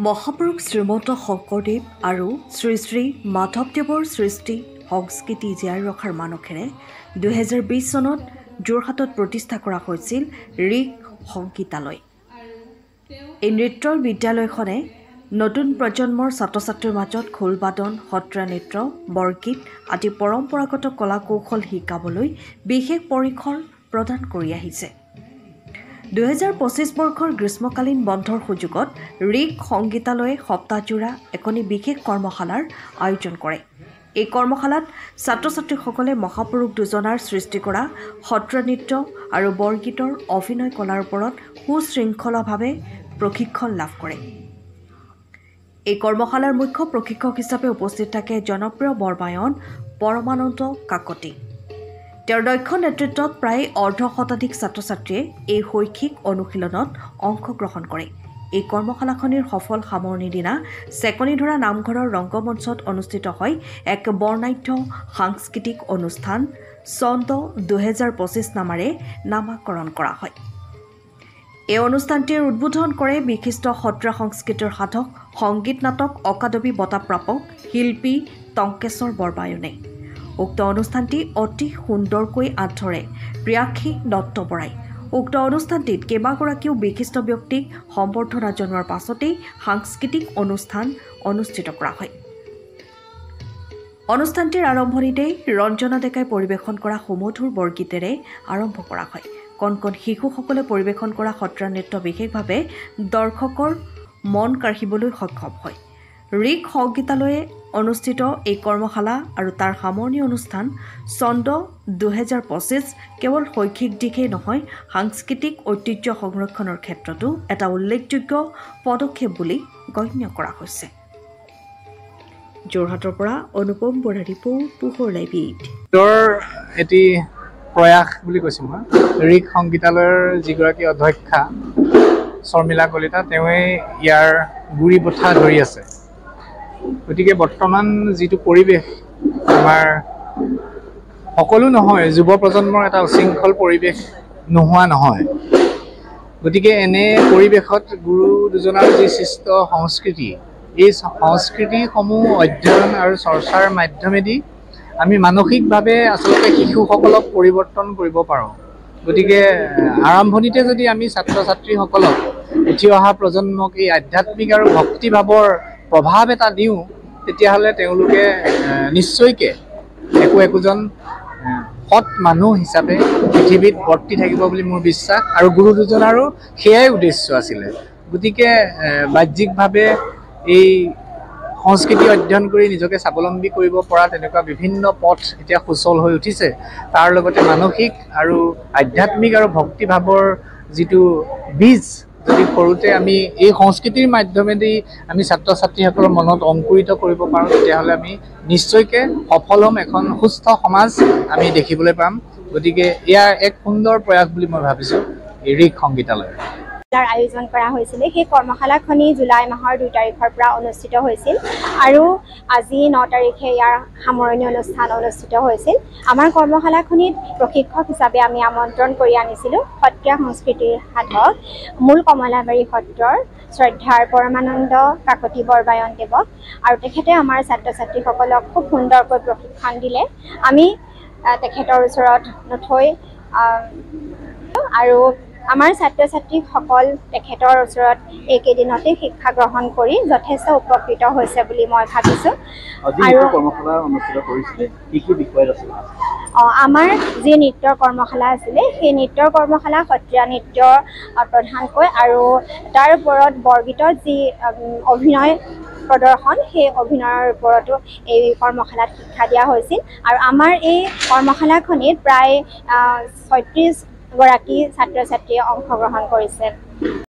মহাপুৰুষ শ্ৰীমন্ত শংকৰদেৱ আৰু শ্ৰী শ্ৰী মাধৱদেৱৰ সৃষ্টি সংস্কৃতি জীয়াই ৰখাৰ মানসেৰে 2020 চনত যোৰহাটত প্ৰতিষ্ঠা কৰা হৈছিল ঋক সংগীতালয়। এই নৃত্যৰ বিদ্যালয়খনে নতুন প্ৰজন্মৰ ছাত্ৰ-ছাত্ৰীৰ মাজত খোলবাদন, সত্ৰীয়া নৃত্য, বৰগীত আদি পৰম্পৰাগত কলা কৌশল শিকাবলৈ বিশেষ পৰিসৰ প্ৰদান কৰি আহিছে। 2025 বৰ্ষৰ গ্ৰীষ্মকালীন বন্ধৰ সুযোগত ঋক সংগীতালয়ে সপ্তাহজোৰা এখনি বিশেষ কৰ্মশালাৰ আয়োজন কৰে। এই কৰ্মশালাত ছাত্ৰ-ছাত্ৰীসকলে মহাপুৰুষ দুজনাৰ সৃষ্টি কৰা সত্ৰীয়া নৃত্য আৰু বৰগীতৰ অভিনয় কলাৰ ওপৰত সুশৃংখলভাৱে প্ৰশিক্ষণ লাভ কৰে। এই কৰ্মশালাৰ মুখ্য প্ৰশিক্ষক হিচাপে উপস্থিত থাকে জনপ্ৰিয় বৰবায়ন পৰমানন্দ কাকতি। তেওঁৰ দক্ষ নেতৃত্বত প্ৰায় অৰ্ধশতাধিক ছাত্ৰ-ছাত্ৰীয়ে এই শৈক্ষিক অনুশীলনত অংশগ্ৰহণ কৰে। এই কৰ্মশালাখনিৰ সফল সামৰণিৰ দিনা চেকনিধৰা নামঘৰৰ ৰংগমঞ্চত অনুষ্ঠিত হয় এক বৰ্ণাঢ্য সাংস্কৃতিক অনুষ্ঠান চন্দ 2025 নামেৰে নামাকৰণ কৰা হয়। এই অনুষ্ঠানটিৰ উদ্বোধন কৰে বিশিষ্ট সত্ৰীয়া সংস্কৃতিৰ সাধক, সংগীত নাটক অকাডেমী বঁটা প্ৰাপক শিল্পী টংকেশ্বৰ বৰবায়নে। উক্ত অনুষ্ঠানটি অতি সুন্দৰকৈ আঁতৰে প্ৰিয়াক্ষী দত্ত বৰাই। উক্ত অনুষ্ঠানটিত কেইবাগৰাকীও বিশিষ্ট ব্যক্তিক সম্বৰ্ধনা জনোৱাৰ পাছতেই সাংস্কৃতিক অনুষ্ঠান অনুষ্ঠিত কৰা হয়। অনুষ্ঠানটিৰ আৰম্ভণিতেই ৰঞ্জনা ডেকাই পৰিৱেশন কৰা সুমধুৰ বৰগীতেৰে আৰম্ভ কৰা হয়। কণ কণ শিশুসকলে পৰিৱেশন কৰা সত্ৰীয়া নৃত্য বিশেষভাৱে দৰ্শকৰ মন কাঢ়িবলৈ সক্ষম হয়। ঋক সংগীতালয়ে অনুষ্ঠিত এই কৰ্মশালা আৰু তাৰ সামৰণি অনুষ্ঠান চন্দ 2025 কেৱল শৈক্ষিক দিশেই নহয়, সাংস্কৃতিক ঐতিহ্য সংৰক্ষণৰ ক্ষেত্ৰতো এটা উল্লেখযোগ্য পদক্ষেপ বুলি গণ্য কৰা হৈছে। যোৰহাটৰ পৰা অনুপম বৰা ৰিপোৰ্ট, পোহৰ লাইভ। এটি প্ৰয়াস বুলি কৈছোঁ মই। ঋক সংগীতালয়ৰ যিগৰাকী অধ্যক্ষা শৰ্মিলা কলিতা, তেওঁৱে ইয়াৰ গুৰি বঠা ধৰি আছে। গতিকে বৰ্তমান যিটো পৰিৱেশ আমাৰ সকলো নহয়, যুৱ প্ৰজন্মৰ এটা উশৃংখল পৰিৱেশ নোহোৱা নহয়। গতিকে এনে পৰিৱেশত গুৰু দুজনাৰ যি সৃষ্ট সংস্কৃতি, এই সংস্কৃতিসমূহ অধ্যয়ন আৰু চৰ্চাৰ মাধ্যমেদি আমি মানসিকভাৱে আচলতে শিশুসকলক পৰিৱৰ্তন কৰিব পাৰোঁ। গতিকে আৰম্ভণিতে যদি আমি ছাত্ৰ ছাত্ৰীসকলক, উঠি অহা প্ৰজন্মক এই আধ্যাত্মিক আৰু ভক্তিভাৱৰ প্ৰভাৱ এটা দিওঁ, তেতিয়াহ'লে তেওঁলোকে নিশ্চয়কৈ একোজন সৎ মানুহ হিচাপে পৃথিৱীত বৰ্তি থাকিব বুলি মোৰ বিশ্বাস, আৰু গুৰু দুজনাৰো সেয়াই উদ্দেশ্য আছিলে। গতিকে বাহ্যিকভাৱে এই সংস্কৃতি অধ্যয়ন কৰি নিজকে স্বাৱলম্বী কৰিব পৰা তেনেকুৱা বিভিন্ন পথ এতিয়া সুচল হৈ উঠিছে। তাৰ লগতে মানসিক আৰু আধ্যাত্মিক আৰু ভক্তিভাৱৰ যিটো বীজ যদি সৰুতে আমি এই সংস্কৃতিৰ মাধ্যমেদি আমি ছাত্ৰ ছাত্ৰীসকলৰ মনত অংকুৰিত কৰিব পাৰোঁ, তেতিয়াহ'লে আমি নিশ্চয়কৈ সফল হ'ম, এখন সুস্থ সমাজ আমি দেখিবলৈ পাম। গতিকে এয়া এক সুন্দৰ প্ৰয়াস বুলি মই ভাবিছোঁ এই ঋক সংগীতালয়ৰ। আয়োজন কৰা হৈছিলে। সেই কৰ্মশালাখনি জুলাই মাহৰ 2 তাৰিখৰ পৰা অনুষ্ঠিত হৈছিল আৰু আজি 9 তাৰিখে ইয়াৰ সামৰণি অনুষ্ঠান অনুষ্ঠিত হৈছিল। আমাৰ কৰ্মশালাখনিত প্ৰশিক্ষক হিচাপে আমি আমন্ত্ৰণ কৰি আনিছিলোঁ সত্ৰীয়া সংস্কৃতিৰ সাধক, মূল কমলাবাৰী সত্ৰৰ শ্ৰদ্ধাৰ পৰমানন্দ কাকতি বৰবায়ন দেৱক, আৰু তেখেতে আমাৰ ছাত্ৰ ছাত্ৰীসকলক খুব সুন্দৰকৈ প্ৰশিক্ষণ দিলে। আমি তেখেতৰ ওচৰত নথৈ আৰু আমাৰ ছাত্ৰ ছাত্ৰীসকল তেখেতৰ ওচৰত এইকেইদিনতে শিক্ষা গ্ৰহণ কৰি যথেষ্ট উপকৃত হৈছে বুলি মই ভাবিছোঁ। আৰু আমাৰ যি নৃত্যৰ কৰ্মশালা আছিলে, সেই নৃত্যৰ কৰ্মশালা সত্ৰীয়া নৃত্য প্ৰধানকৈ, আৰু তাৰ ওপৰত বৰগীতৰ যি অভিনয় প্ৰদৰ্শন, সেই অভিনয়ৰ ওপৰতো এই কৰ্মশালাত শিক্ষা দিয়া হৈছিল। আৰু আমাৰ এই কৰ্মশালাখনিত প্ৰায় 36 গৰাকী ছাত্ৰ ছাত্ৰীয়ে অংশগ্ৰহণ কৰিছে।